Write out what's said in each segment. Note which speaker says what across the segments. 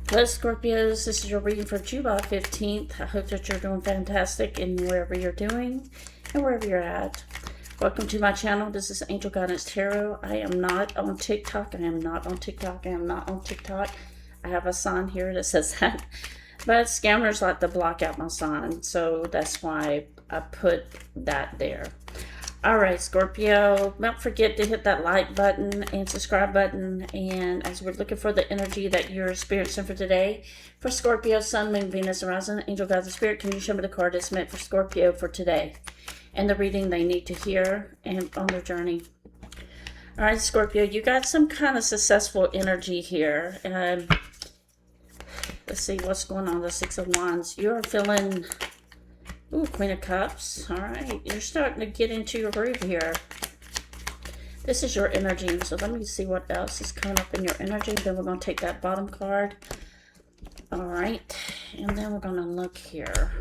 Speaker 1: Hello, Scorpios. This is your reading for July 15th. I hope that you're doing fantastic in wherever you're doing and wherever you're at. Welcome to my channel. This is Angel Guidance Tarot. I am not on TikTok. I am not on TikTok. I am not on TikTok. I have a sign here that says that. But scammers like to block out my sign. So that's why I put that there. Alright, Scorpio, don't forget to hit that like button and subscribe button. And as we're looking for the energy that you're experiencing for today, for Scorpio, Sun, Moon, Venus, and Rising, Angel, Guides, and Spirit, can you show me the card that's meant for Scorpio for today and the reading they need to hear and on their journey? Alright, Scorpio, you got some kind of successful energy here. Let's see what's going on. The Six of Wands. You're feeling... Ooh, Queen of Cups. All right, you're starting to get into your groove here. This is your energy, so let me see what else is coming up in your energy. Then we're going to take that bottom card. All right, and then we're going to look here.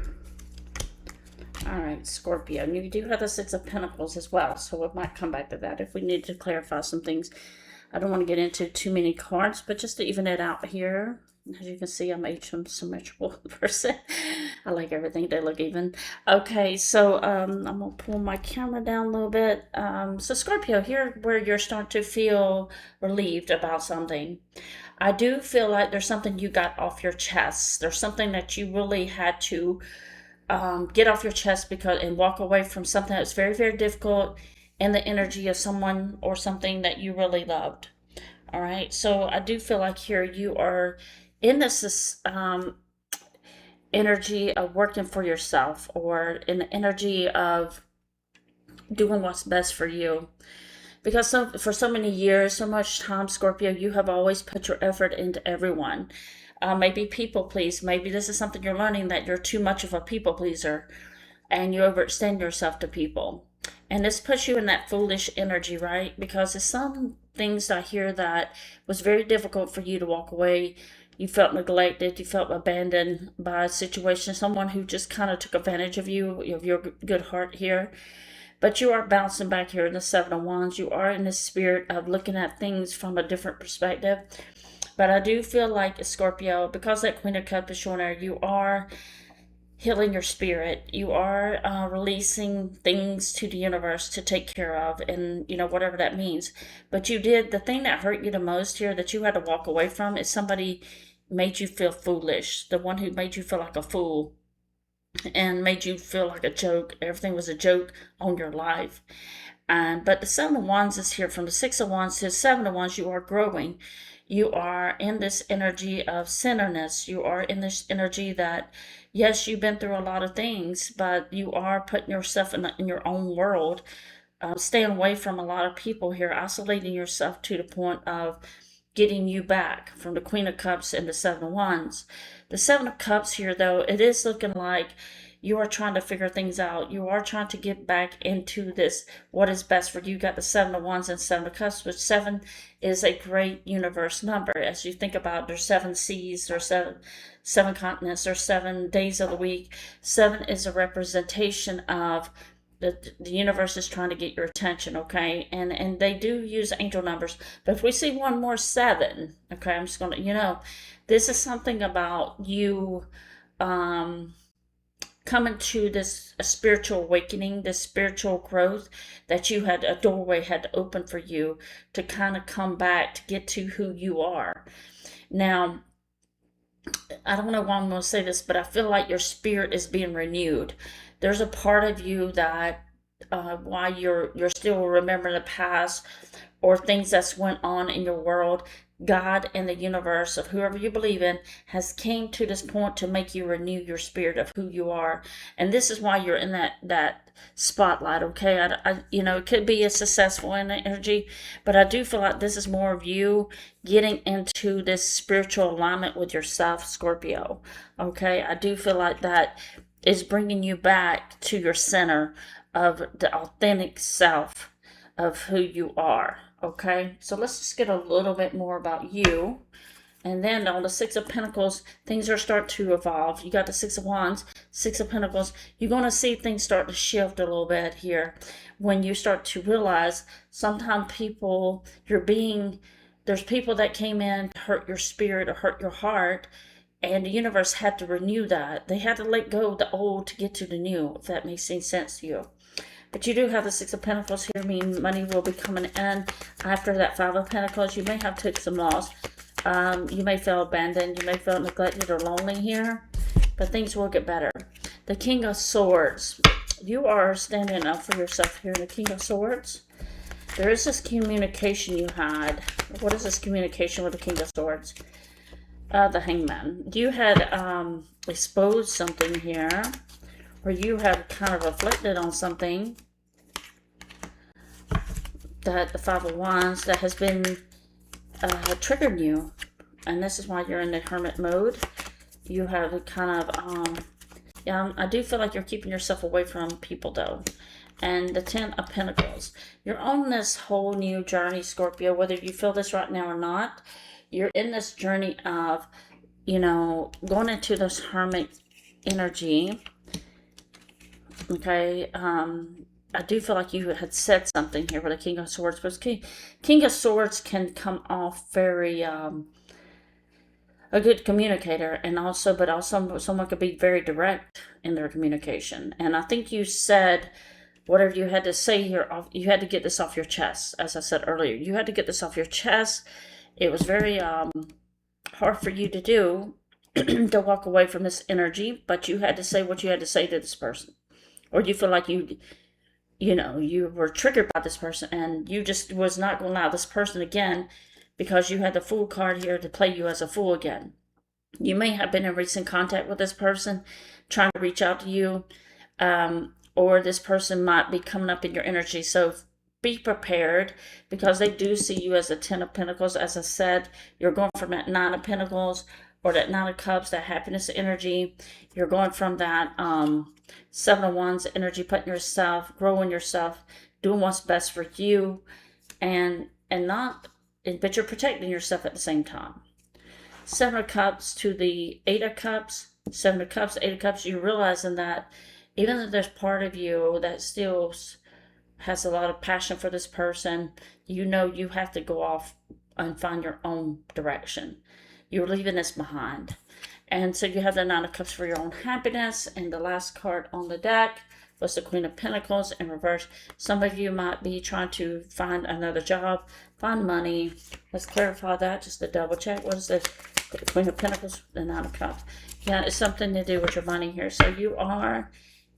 Speaker 1: All right, Scorpio. And you do have the Six of Pentacles as well, so we might come back to that if we need to clarify some things. I don't want to get into too many cards, but just to even it out here. As you can see, I'm a symmetrical person. I like everything to look even. Okay, so I'm going to pull my camera down a little bit. So Scorpio, here where you're starting to feel relieved about something. I do feel like there's something you got off your chest. There's something that you really had to get off your chest and walk away from something that's very, very difficult in the energy of someone or something that you really loved. All right, so I do feel like here you are in this energy of working for yourself, or in the energy of doing what's best for you. Because for so many years, so much time, Scorpio, you have always put your effort into everyone. Maybe people please. Maybe this is something you're learning, that you're too much of a people pleaser and you overextend yourself to people. And this puts you in that foolish energy, right? Because there's some things I hear that was very difficult for you to walk away. You felt neglected, you felt abandoned by a situation, someone who just kind of took advantage of you, of your good heart here. But you are bouncing back here in the Seven of Wands. You are in the spirit of looking at things from a different perspective. But I do feel like, Scorpio, because that Queen of Cups is showing there, you are healing your spirit. You are releasing things to the universe to take care of, and whatever that means. But you did the thing that hurt you the most here, that you had to walk away from, is somebody made you feel foolish. The one who made you feel like a fool and made you feel like a joke. Everything was a joke on your life. But the Seven of Wands is here. From the Six of Wands to the Seven of Wands, you are growing. You are in this energy of centeredness. You are in this energy that, yes, you've been through a lot of things, but you are putting yourself in your own world, staying away from a lot of people here, isolating yourself to the point of getting you back from the Queen of Cups and the Seven of Wands. The Seven of Cups here, though, it is looking like you are trying to figure things out. You are trying to get back into this, what is best for you. You got the Seven of Wands and Seven of Cups, which 7 is a great universe number. As you think about, there's 7 seas, there's seven continents, there's 7 days of the week. 7 is a representation of the universe is trying to get your attention, okay? And they do use angel numbers. But if we see one more 7, okay, I'm just going to, this is something about you coming to this spiritual awakening, this spiritual growth, that you had, a doorway had to open for you to kind of come back, to get to who you are. Now, I don't know why I'm going to say this, but I feel like your spirit is being renewed. There's a part of you that why you're still remembering the past or things that's went on in your world. God and the universe, of whoever you believe in, has came to this point to make you renew your spirit of who you are. And this is why you're in that spotlight, okay? It could be a successful energy, but I do feel like this is more of you getting into this spiritual alignment with yourself, Scorpio, okay? I do feel like that is bringing you back to your center of the authentic self of who you are. Okay, so let's just get a little bit more about you. And then on the Six of Pentacles, things are starting to evolve. You got the Six of Wands, Six of Pentacles. You're going to see things start to shift a little bit here when you start to realize sometimes people, you're being there's people that came in to hurt your spirit or hurt your heart, and the universe had to renew that. They had to let go of the old to get to the new, if that makes any sense to you. But you do have the Six of Pentacles here, meaning money will be coming in after that Five of Pentacles. You may have taken some loss. You may feel abandoned. You may feel neglected or lonely here. But things will get better. The King of Swords. You are standing up for yourself here in the King of Swords. There is this communication you had. What is this communication with the King of Swords? The Hangman. You had exposed something here. Or you have kind of reflected on something that the Five of Wands that has been triggered you. And this is why you're in the hermit mode. You have kind of, yeah, I do feel like you're keeping yourself away from people though. And the Ten of Pentacles. You're on this whole new journey, Scorpio, whether you feel this right now or not. You're in this journey of, you know, going into this hermit energy. Okay, I do feel like you had said something here with the King of Swords, but King of Swords can come off very a good communicator, and also, but also someone could be very direct in their communication. And I think you said whatever you had to say here, you had to get this off your chest. As I said earlier, you had to get this off your chest. It was very hard for you to do to walk away from this energy, but you had to say what you had to say to this person. Or you feel like you know, you were triggered by this person and you just was not going to allow this person again because you had the Fool card here to play you as a fool again. You may have been in recent contact with this person trying to reach out to you, or this person might be coming up in your energy. So be prepared because they do see you as a Ten of Pentacles. As I said, you're going from that Nine of Pentacles or that Nine of Cups, that happiness energy. You're going from that Seven of Wands energy, putting yourself, growing yourself, doing what's best for you, but you're protecting yourself at the same time. Seven of Cups to the Eight of Cups, Seven of Cups, Eight of Cups. You're realizing that even though there's part of you that still has a lot of passion for this person, you know you have to go off and find your own direction. You're leaving this behind. And so you have the Nine of Cups for your own happiness. And the last card on the deck was the Queen of Pentacles in reverse. Some of you might be trying to find another job, find money. Let's clarify that just to double check. What is the Queen of Pentacles, the Nine of Cups? Yeah, it's something to do with your money here. So you are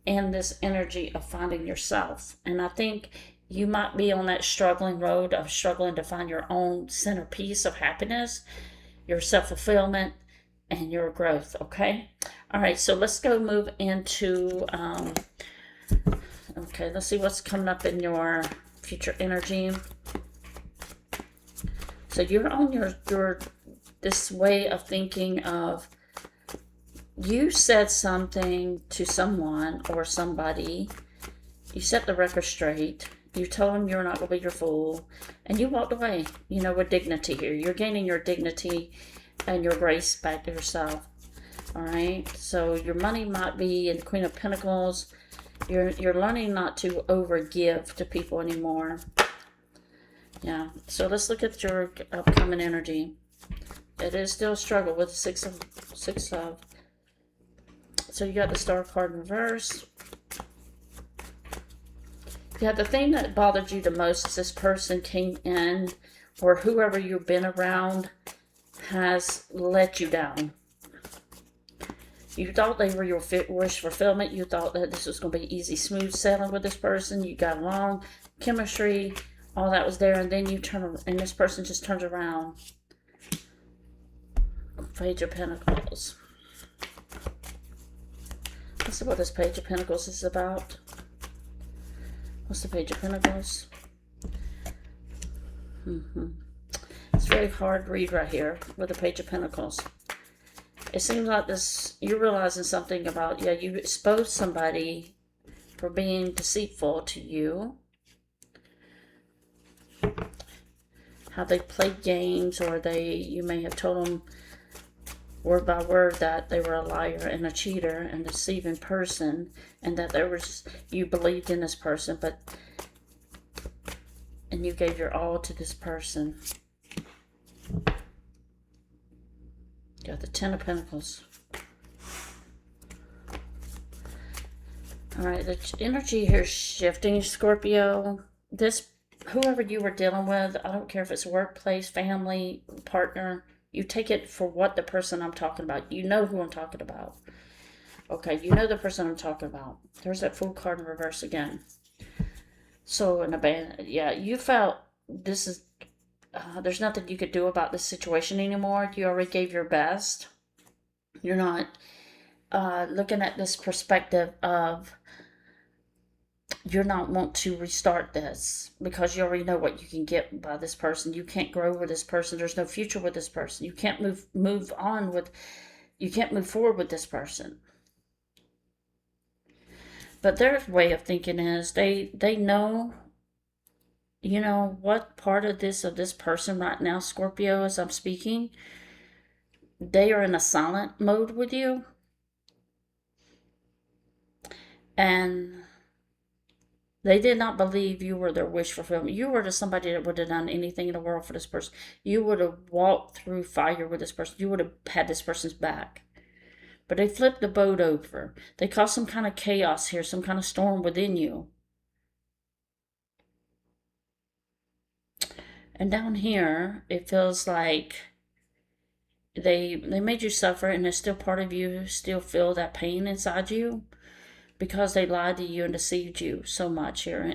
Speaker 1: in this energy of finding yourself. And I think you might be on that struggling road of struggling to find your own centerpiece of happiness, your self-fulfillment, and your growth. Okay, all right, so let's go move into okay, let's see what's coming up in your future energy. So you're on your this way of thinking of, you said something to someone or somebody, you set the record straight, you told them you're not going to be your fool, and you walked away, you know, with dignity here. You're gaining your dignity and your grace back to yourself. All right, so your money might be in the Queen of Pentacles. You're learning not to overgive to people anymore. Yeah, so let's look at your upcoming energy. It is still a struggle with six of. So you got the Star card in reverse. Yeah, the thing that bothered you the most is this person came in, or whoever you've been around has let you down. You thought they were your wish fulfillment. You thought that this was going to be easy, smooth sailing with this person. You got along, chemistry, all that was there, and then you turn, and this person just turns around. Page of Pentacles. Let's see what this Page of Pentacles is about. What's the Page of Pentacles? It's a very hard read right here with the Page of Pentacles. It seems like this, you're realizing something about, yeah, you exposed somebody for being deceitful to you. How they played games, or you may have told them word by word that they were a liar and a cheater and deceiving person, and that you believed in this person, and you gave your all to this person. Got the Ten of Pentacles. All right, the energy here is shifting, Scorpio. Whoever you were dealing with, I don't care if it's workplace, family, partner, you take it for what the person I'm talking about. You know who I'm talking about. Okay, you know the person I'm talking about. There's that Fool card in reverse again. So in a band, yeah, you felt this is, there's nothing you could do about this situation anymore. You already gave your best. You're not looking at this perspective of, you're not want to restart this because you already know what you can get by this person. You can't grow with this person. There's no future with this person. You can't move on with, you can't move forward with this person. But their way of thinking is they know, you know, what part of this person right now, Scorpio, as I'm speaking, they are in a silent mode with you. And they did not believe you were their wish fulfillment. You were somebody that would have done anything in the world for this person. You would have walked through fire with this person. You would have had this person's back. But they flipped the boat over. They caused some kind of chaos here, some kind of storm within you. And down here, it feels like they made you suffer, and there's still part of you still feel that pain inside you because they lied to you and deceived you so much here.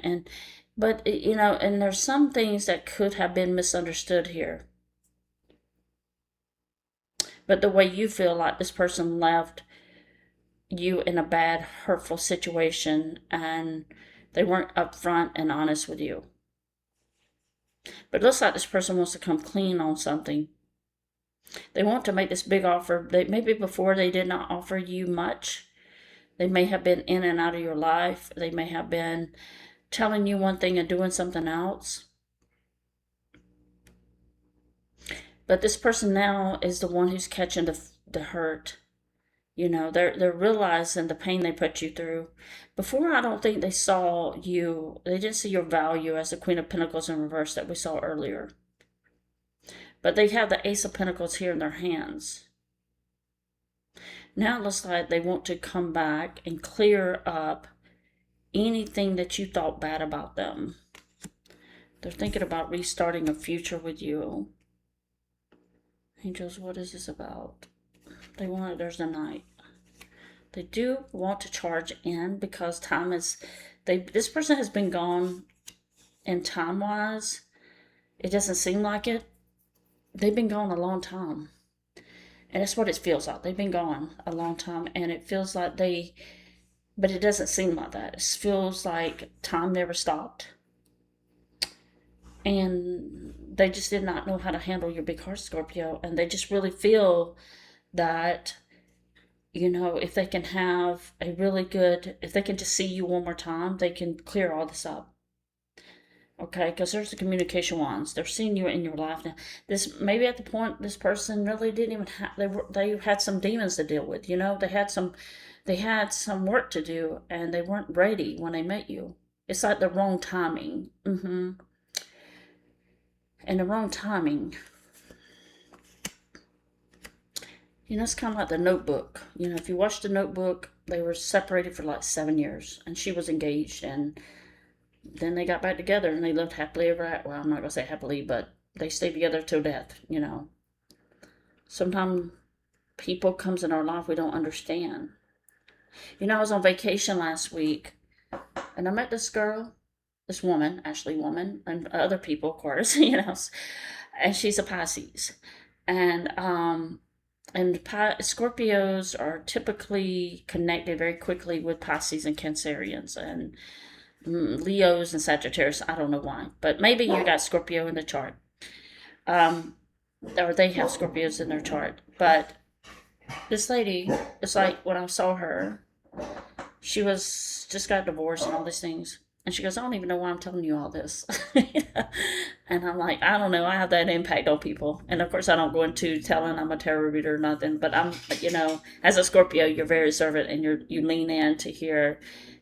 Speaker 1: But you know, and there's some things that could have been misunderstood here. But the way you feel like this person left you in a bad, hurtful situation, and they weren't upfront and honest with you. But it looks like this person wants to come clean on something. They want to make this big offer. Maybe before they did not offer you much. They may have been in and out of your life. They may have been telling you one thing and doing something else. But this person now is the one who's catching the hurt. You know, they're realizing the pain they put you through. Before, I don't think they saw you. They didn't see your value as the Queen of Pentacles in reverse that we saw earlier. But they have the Ace of Pentacles here in their hands. Now it looks like they want to come back and clear up anything that you thought bad about them. They're thinking about restarting a future with you. Angels, what is this about? They want, there's the Knight. They do want to charge in because time is, this person has been gone, and time-wise, it doesn't seem like it. They've been gone a long time. And that's what it feels like. They've been gone a long time, and it feels like but it doesn't seem like that. It feels like time never stopped. And they just did not know how to handle your big heart, Scorpio. And they just really feel that, you know, if they can have a really good, if they can just see you one more time, they can clear all this up. Okay, because there's the communication wands. They're seeing you in your life now. This maybe at the point this person really didn't even have. They had some demons to deal with. You know, they had some work to do, and they weren't ready when they met you. It's like the wrong timing. And the wrong timing. You know, it's kind of like The Notebook. You know, if you watch The Notebook, they were separated for like 7 years, and she was engaged, and then they got back together and they lived happily ever after. Well, I'm not going to say happily, but they stayed together till death, you know. Sometimes people comes in our life we don't understand. You know, I was on vacation last week and I met this girl, this woman, Ashley woman, and other people, of course, you know, and she's a Pisces. And Scorpios are typically connected very quickly with Pisces and Cancerians and Leos and Sagittarius. I don't know why, but maybe you got Scorpio in the chart, or they have Scorpios in their chart. But this lady, it's like when I saw her, she was just got divorced and all these things, and she goes, "I don't even know why I'm telling you all this." And I'm like, I don't know. I have that impact on people, and of course, I don't go into telling I'm a tarot reader or nothing. But I'm, you know, as a Scorpio, you're very observant, and you lean in to hear.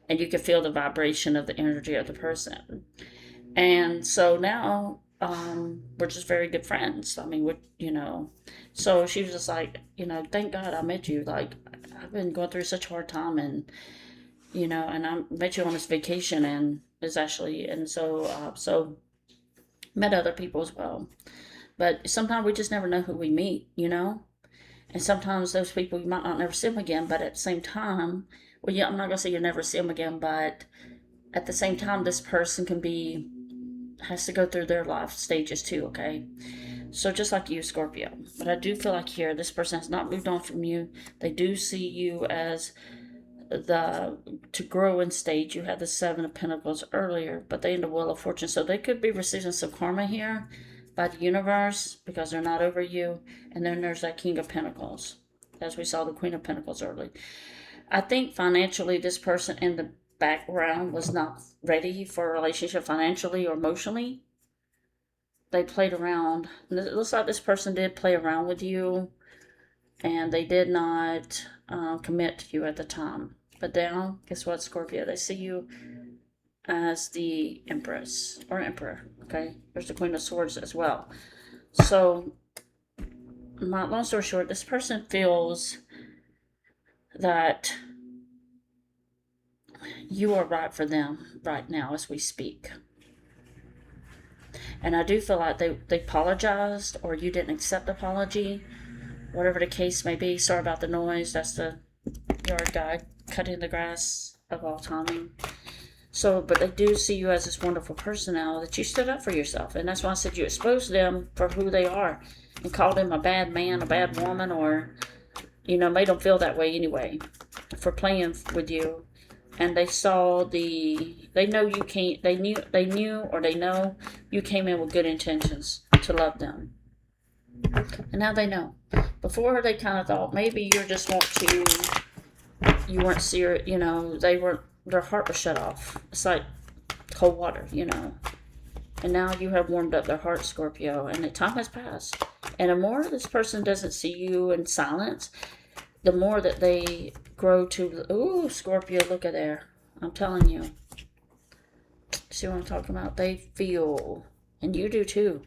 Speaker 1: And you can feel the vibration of the energy of the person. And so now we're just very good friends. I mean, so she was just like, thank God I met you. Like, I've been going through such a hard time, and, and I met you on this vacation, and it's actually, and so met other people as well. But sometimes we just never know who we meet, And sometimes those people, you might not never see them again, but at the same time, well, yeah, I'm not going to say you'll never see them again, but at the same time, this person has to go through their life stages too, okay? So just like you, Scorpio. But I do feel like here, this person has not moved on from you. They do see you as to grow in stage. You had the Seven of Pentacles earlier, but they in the Wheel of Fortune. So they could be receiving some karma here by the universe because they're not over you. And then there's that King of Pentacles, as we saw the Queen of Pentacles early. I think financially, this person in the background was not ready for a relationship financially or emotionally. They played around. It looks like this person did play around with you, and they did not commit to you at the time. But now, guess what, Scorpio? They see you as the Empress or Emperor, okay? There's the Queen of Swords as well. So, long story short, this person feels that you are right for them right now as we speak. And I do feel like they apologized, or you didn't accept the apology, whatever the case may be. Sorry about the noise. That's the yard guy cutting the grass of all timing. So, but they do see you as this wonderful person now, that you stood up for yourself. And that's why I said you exposed them for who they are and called them a bad man, a bad woman, or, made them feel that way anyway for playing with you. And they know you came in with good intentions to love them. And now they know. Before, they kind of thought maybe you weren't serious, their heart was shut off. It's like cold water, And now you have warmed up their heart, Scorpio, and the time has passed. And the more this person doesn't see you in silence, the more that they grow to, ooh, Scorpio, look at there. I'm telling you. See what I'm talking about? They feel, and you do too.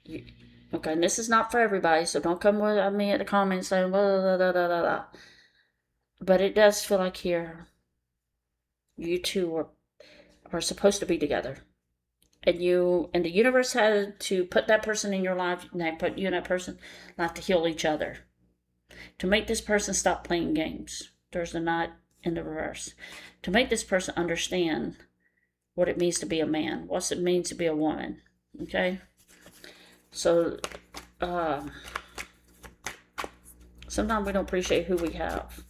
Speaker 1: Okay, and this is not for everybody, so don't come with me at the comments saying, blah, blah, blah, blah, blah. But it does feel like here, you two are supposed to be together. And the universe had to put that person in your life, and they put you and that person life to heal each other. To make this person stop playing games. There's the Knight in the reverse. To make this person understand what it means to be a man. What it means to be a woman. Okay? So, sometimes we don't appreciate who we have.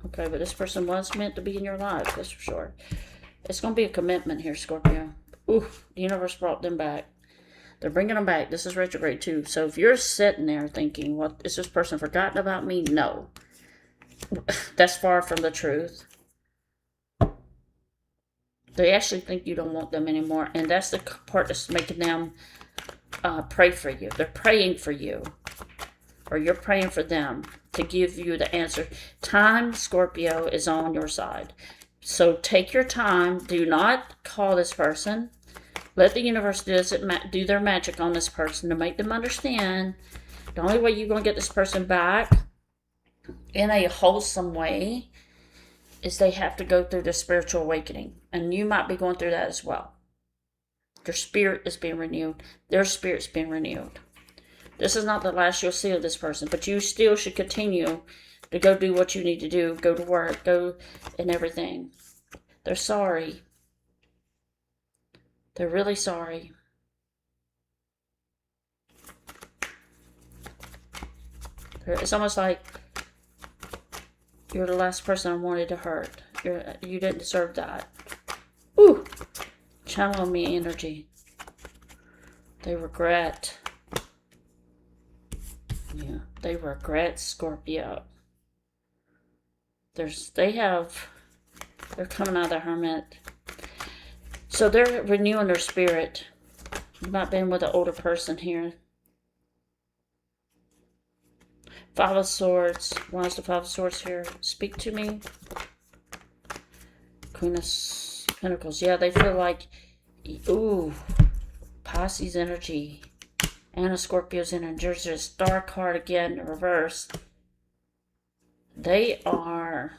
Speaker 1: Okay, but this person was meant to be in your life, that's for sure. It's going to be a commitment here, Scorpio. Ooh, the universe brought them back. They're bringing them back. This is retrograde too. So if you're sitting there thinking, "What, is this person forgotten about me?" No. That's far from the truth. They actually think you don't want them anymore. And that's the part that's making them pray for you. They're praying for you. Or you're praying for them to give you the answer. Time, Scorpio, is on your side. So take your time. Do not call this person. Let the universe do their magic on this person to make them understand the only way you're going to get this person back in a wholesome way is they have to go through the spiritual awakening. And you might be going through that as well. Your spirit is being renewed. Their spirit's being renewed. This is not the last you'll see of this person, but you still should continue to go do what you need to do. Go to work, go and everything. They're sorry. They're really sorry. It's almost like you're the last person I wanted to hurt. You didn't deserve that. Ooh! Channel me energy. They regret. Yeah, they regret, Scorpio. They're coming out of the Hermit. So they're renewing their spirit. You might be with an older person here. Five of Swords. Why is the Five of Swords here? Speak to me. Queen of Pentacles. Yeah, they feel like Ooh, Pisces energy. And a Scorpio's energy. There's a star card again, reverse. They are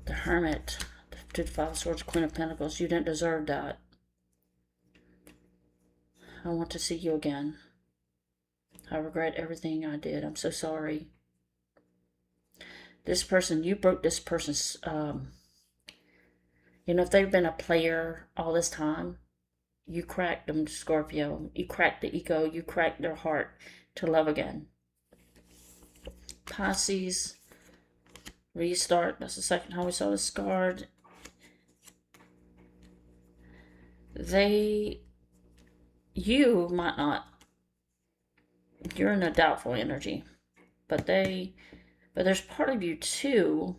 Speaker 1: the Hermit, the Five of Swords, Queen of Pentacles. You didn't deserve that. I want to see you again. I regret everything I did. I'm so sorry. This person, you broke this person's, you know, if they've been a player all this time, you cracked them, Scorpio. You cracked the ego. You cracked their heart to love again. Pisces, restart. That's the second time we saw this card. You might not. You're in a doubtful energy. But there's part of you too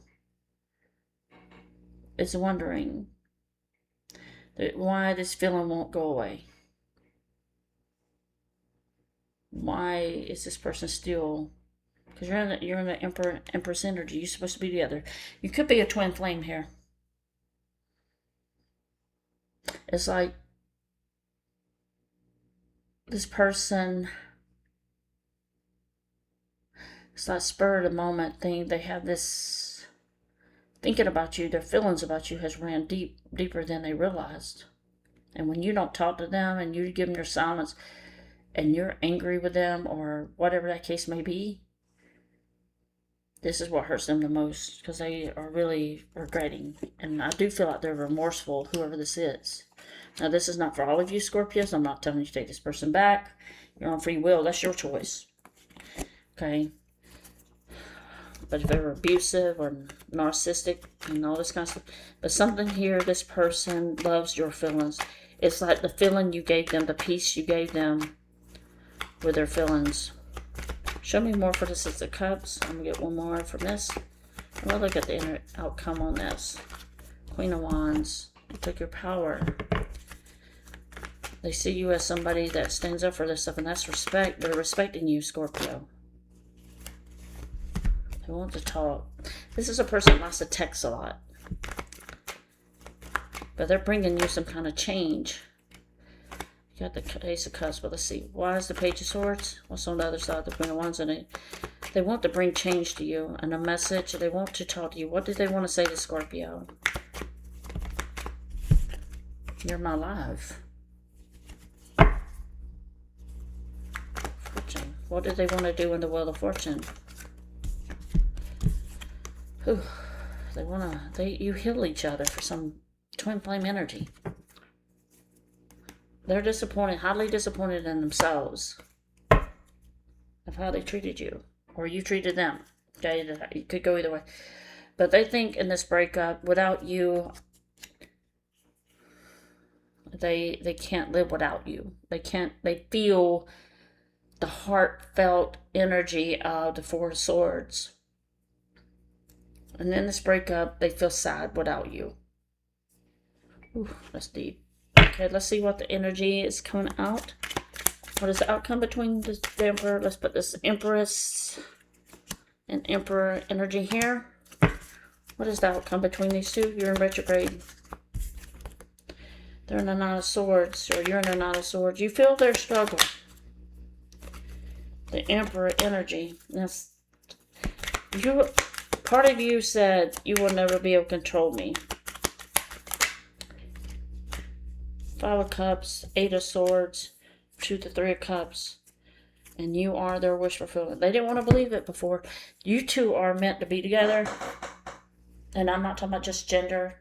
Speaker 1: is wondering why this feeling won't go away. Why is this person still? Because you're in the Empress energy. You're supposed to be together. You could be a twin flame here. It's like this person, it's that spur of the moment thing. They have this thinking about you. Their feelings about you has ran deeper than they realized. And when you don't talk to them and you give them your silence and you're angry with them or whatever that case may be, this is what hurts them the most, because they are really regretting. And I do feel like they're remorseful, whoever this is. Now, this is not for all of you, Scorpios. I'm not telling you to take this person back. You're on free will. That's your choice. Okay? But if they're abusive or narcissistic and all this kind of stuff, but something here, this person loves your feelings. It's like the feeling you gave them, the peace you gave them with their feelings. Show me more for the Six of Cups. I'm going to get one more from this. I'm going to look at the inner outcome on this. Queen of Wands. You took your power. They see you as somebody that stands up for this stuff, and that's respect. They're respecting you, Scorpio. They want to talk. This is a person that likes to text a lot. But they're bringing you some kind of change. You got the Ace of Cups, but let's see. Why is the Page of Swords? What's on the other side? The Queen of Wands. And they want to bring change to you and a message. They want to talk to you. What did they want to say to Scorpio? You're my life. Fortune. What did they want to do in the Wheel of Fortune? Whew. They want to, you heal each other for some twin flame energy. They're disappointed, highly disappointed in themselves of how they treated you, or you treated them. Okay, it could go either way. But they think in this breakup, without you, they can't live without you. They feel the heartfelt energy of the Four of Swords. And in this breakup, they feel sad without you. Ooh, that's deep. Okay, let's see what the energy is coming out. What is the outcome between the Emperor? Let's put this Empress and Emperor energy here. What is the outcome between these two? You're in retrograde. They're in the Nine of Swords, or you're in the Nine of Swords. You feel their struggle. The Emperor energy. Yes. Part of you said, you will never be able to control me. Five of Cups, Eight of Swords, Two to Three of Cups. And you are their wish fulfillment. They didn't want to believe it before. You two are meant to be together. And I'm not talking about just gender.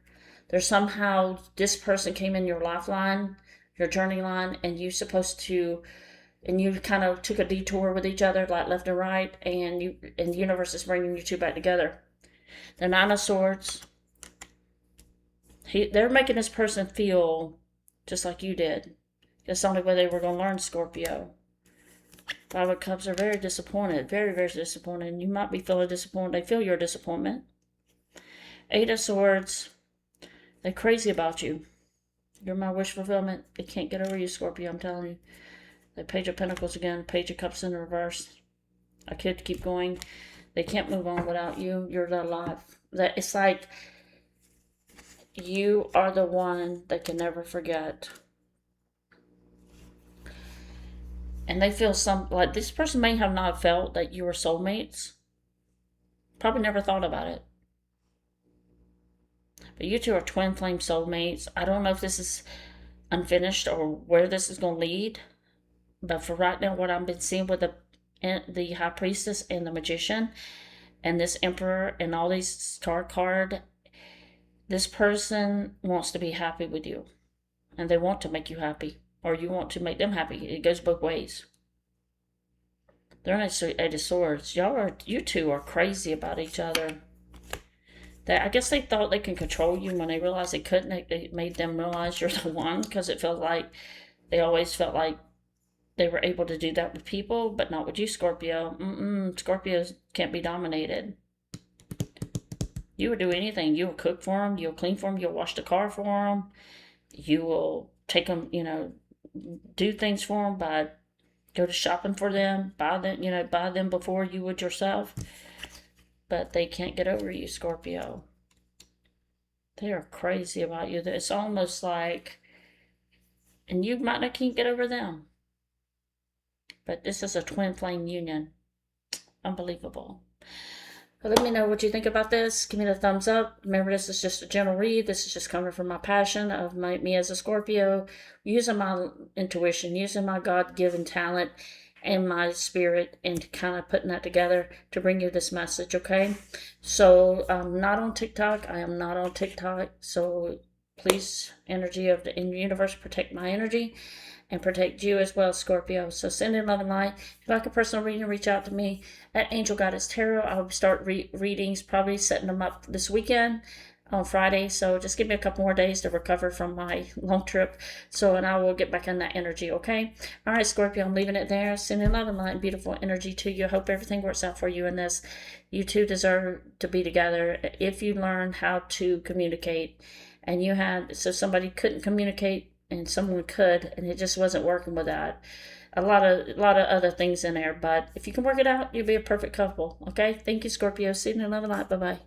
Speaker 1: There's somehow this person came in your lifeline, your journey line, and you kind of took a detour with each other, like left and right, and the universe is bringing you two back together. The Nine of Swords. They're making this person feel just like you did. That's the only way they were going to learn, Scorpio. Five of Cups are very disappointed. Very, very disappointed. You might be feeling disappointed. They feel your disappointment. Eight of Swords. They're crazy about you. You're my wish fulfillment. They can't get over you, Scorpio, I'm telling you. The Page of Pentacles again. Page of Cups in reverse. I could keep going. They can't move on without you. You're their life. It's like You are the one they can never forget. And they feel like this person may have not felt that you were soulmates. Probably never thought about it. But you two are twin flame soulmates. I don't know if this is unfinished or where this is going to lead. But for right now, what I've been seeing with the High Priestess and the Magician and this Emperor and all these star card, this person wants to be happy with you. And they want to make you happy. Or you want to make them happy. It goes both ways. They're in Eight of Swords. You two are crazy about each other. I guess they thought they can control you. When they realized they couldn't, it made them realize you're the one, because it felt like they always felt like they were able to do that with people, but not with you, Scorpio. Scorpios can't be dominated. You will do anything. You will cook for them. You'll clean for them. You'll wash the car for them. You will take them, do things for them, go to shopping for them, buy them before you would yourself. But they can't get over you, Scorpio. They are crazy about you. It's almost like, and you might not can't get over them. But this is a twin flame union. Unbelievable. But let me know what you think about this. Give me the thumbs up. Remember, this is just a general read. This is just coming from my passion of me as a Scorpio, using my intuition, using my God-given talent and my spirit, and kind of putting that together to bring you this message, okay? So I'm not on TikTok. I am not on TikTok. So please, energy of the universe, protect my energy and protect you as well, Scorpio. So send in love and light. If you like a personal reading, reach out to me at Angel Goddess Tarot. I'll start readings, probably setting them up this weekend on Friday. So just give me a couple more days to recover from my long trip. And I will get back in that energy, okay? All right, Scorpio, I'm leaving it there. Sending love and light and beautiful energy to you. I hope everything works out for you in this. You two deserve to be together if you learn how to communicate. And somebody couldn't communicate and someone could, and it just wasn't working with that. A lot of other things in there, but if you can work it out, you'll be a perfect couple, okay? Thank you, Scorpio. See you in love and light. Bye-bye.